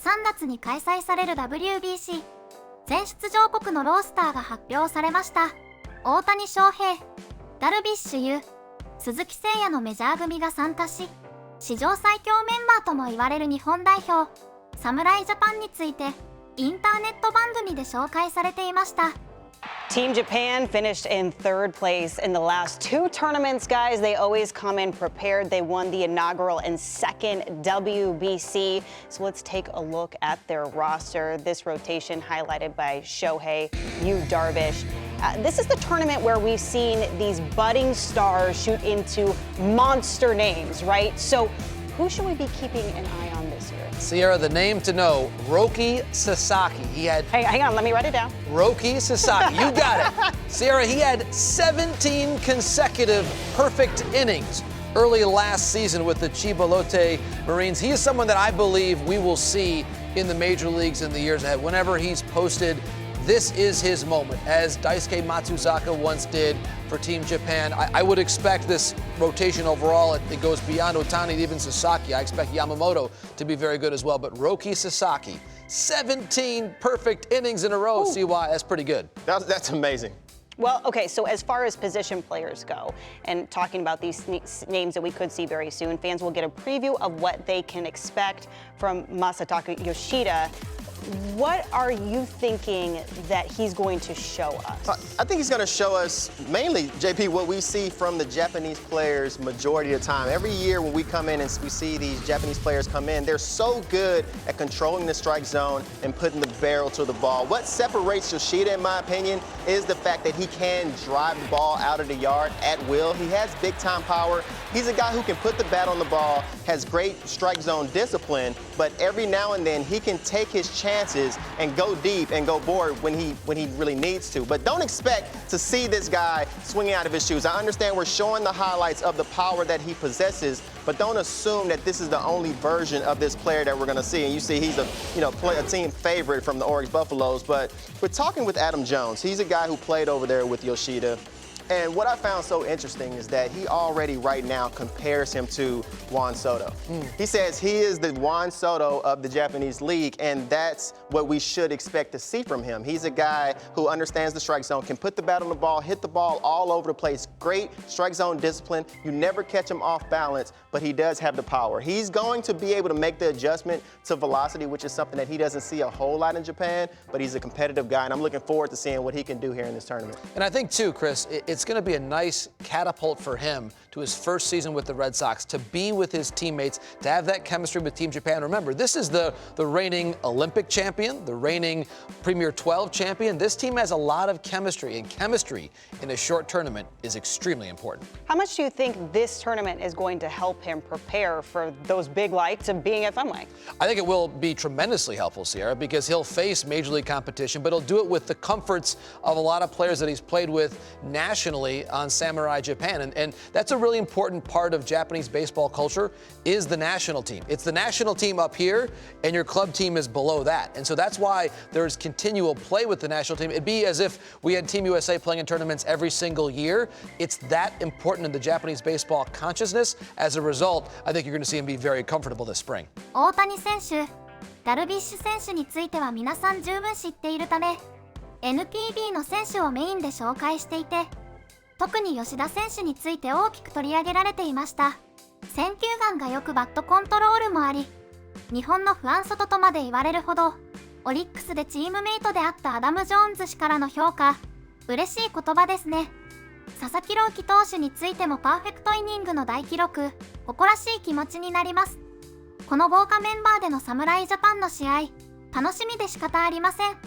3月に開催される Wbc 全出場国のロースターが発表されました。大谷翔平、ダルビッシュ有、鈴木誠也のメジャー組が参加し、史上最強メンバーとも言われる日本代表、侍ジャパンについてインターネット番組で紹介されていました。Team Japan finished in third place in the last two tournaments, guys. They always come in prepared. They won the inaugural and second WBC. So let's take a look at their roster. This rotation highlighted by Shohei, Yu Darvish. This is the tournament where we've seen these budding stars shoot into monster names, right? So who should we be keeping an eye on this year? Sierra, the name to know, Roki Sasaki. He had... Hang on, let me write it down. Roki Sasaki, you got it. Sierra, he had 17 consecutive perfect innings early last season with the Chiba Lotte Marines. He is someone that I believe we will see in the major leagues in the years ahead. Whenever he's posted, this is his moment, as Daisuke Matsuzaka once did for Team Japan. I would expect this rotation overall, it goes beyond Otani and even Sasaki. I expect Yamamoto to be very good as well, but Roki Sasaki, 17 perfect innings in a row. Ooh. CY, that's pretty good. That's amazing. Well, okay, so as far as position players go, and talking about these names that we could see very soon, fans will get a preview of what they can expect from Masataka Yoshida. What are you thinking that he's going to show us? I think he's going to show us mainly, JP, what we see from the Japanese players majority of the time. Every year when we come in and we see these Japanese players come in, they're so good at controlling the strike zone and putting the barrel to the ball. What separates Yoshida, in my opinion, is the fact that he can drive the ball out of the yard at will. He has big-time power. He's a guy who can put the bat on the ball, has great strike zone discipline, but every now and then he can take his chances and go deep and go board when he really needs to. But don't expect to see this guy swinging out of his shoes. I understand we're showing the highlights of the power that he possesses, but don't assume that this is the only version of this player that we're going to see. And you see he's a team favorite from the Oryx Buffaloes. But we're talking with Adam Jones. He's a guy who played over there with Yoshida. And what I found so interesting is that he already right now compares him to Juan Soto. He says he is the Juan Soto of the Japanese league, and that's what we should expect to see from him. He's a guy who understands the strike zone, can put the bat on the ball, hit the ball all over the place. Great strike zone discipline. You never catch him off balance, but he does have the power. He's going to be able to make the adjustment to velocity, which is something that he doesn't see a whole lot in Japan, but he's a competitive guy, and I'm looking forward to seeing what he can do here in this tournament. And I think, too, Chris, it's going to be a nice catapult for him to his first season with the Red Sox, to be with his teammates, to have that chemistry with Team Japan. Remember, this is the reigning Olympic champion, the reigning Premier 12 champion. This team has a lot of chemistry, and chemistry in a short tournament is extremely important. How much do you think this tournament is going to help him prepare for those big lights of being at Fenway? I think it will be tremendously helpful, Sierra, because he'll face major league competition, but he'll do it with the comforts of a lot of players that he's played with nationally on Samurai Japan. And that's a really important part of Japanese baseball culture, is the national team. It's the national team up here, and your club team is below that. And so that's why there's continual play with the national team. It'd be as if we had Team USA playing in tournaments every single year. It's that important in the Japanese baseball consciousness. As a result, I think you're going to see him be very comfortable this spring. 大谷選手、ダルビッシュ選手については皆さん十分知っているため、NPB の選手をメインで紹介していて、特に吉田選手について大きく取り上げられていました。選球眼がよくバットコントロールもあり、日本のフアンソトとまで言われるほど、オリックスでチームメイトであったアダム・ジョーンズ氏からの評価、嬉しい言葉ですね。佐々木朗希投手についてもパーフェクトイニングの大記録、誇らしい気持ちになります。この豪華メンバーでの侍ジャパンの試合、楽しみで仕方ありません。